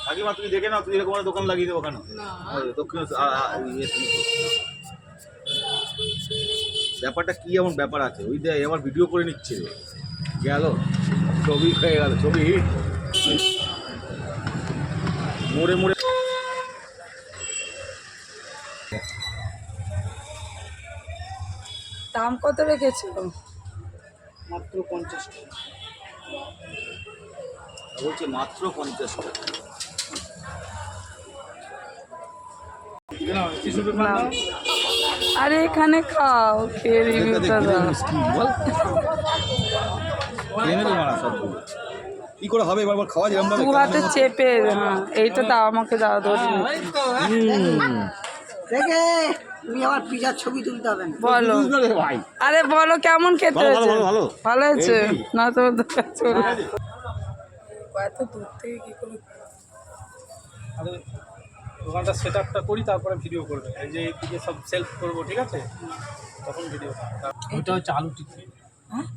কাকিমা তুমি দেখে নাও, তুই এরকম একটা দোকান লাগিয়ে দেবো কেন? দক্ষিণ ব্যাপারটা কি এমন ব্যাপার আছে? ওই দেয় এবার ভিডিও করে নিচ্ছে, গেল ছবি হয়ে গেল, ছবি হিট মোড়ে মোড়ে। দাম কত রেখেছো? মাত্র 50 টাকা। বলছে মাত্র 50 টাকা। আরে এখানে খাও, খেয়ে রিভিউটা দাও। কি করে হবে এবার খাওয়া যায়? দু হাতে চেপে, হ্যাঁ এইটা দাও, আমাকে দাও, ধরে দেখে তুমি আবার পিজার ছবি তুলতে হবে না। বলো। আরে বলো কেমন খেতে হয়েছে? ভালো হয়েছে না? তোমার দোকান চলে এত দূর থেকে কি করে? আরে দোকানটা সেট আপটা করি, তারপরে ভিডিও করবে। এই যে এইদিকে সব সেলফ করবো, ঠিক আছে, তখন ভিডিও। ওটা হচ্ছে আলু টিক্কি। হ্যাঁ,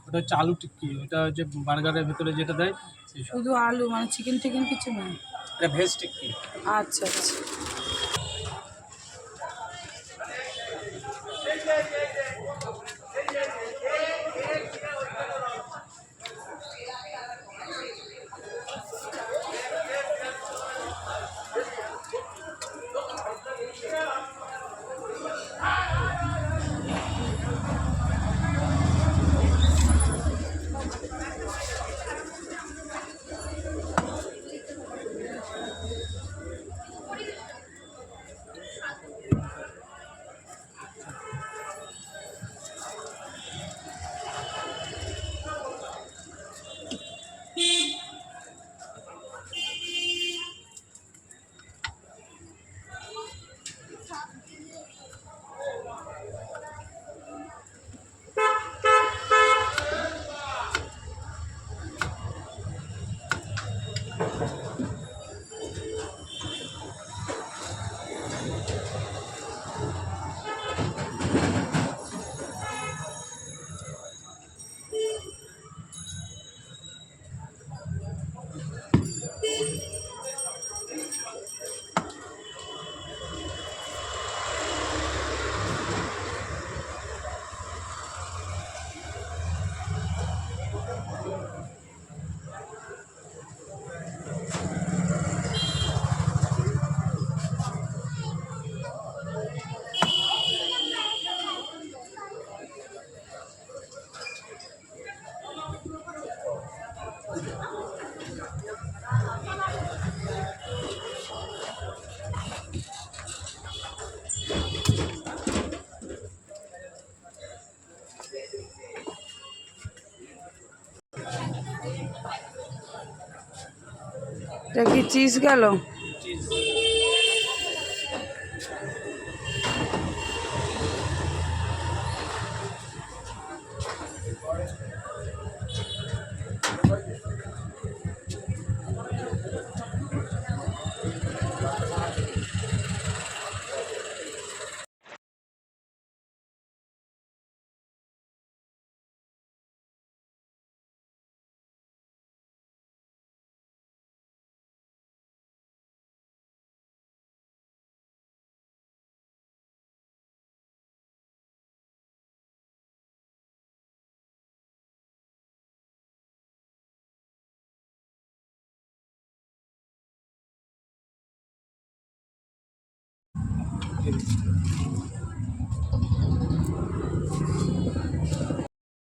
ওটা হচ্ছে আলু টিক্কি। ওটা হচ্ছে বার্গারের ভেতরে যেটা দেয় শুধু আলু, মানে চিকেন টিকেন কিছু নয়? এটা ভেজ টিক্কি। আচ্ছা আচ্ছা। এটা কি চিজ গেল?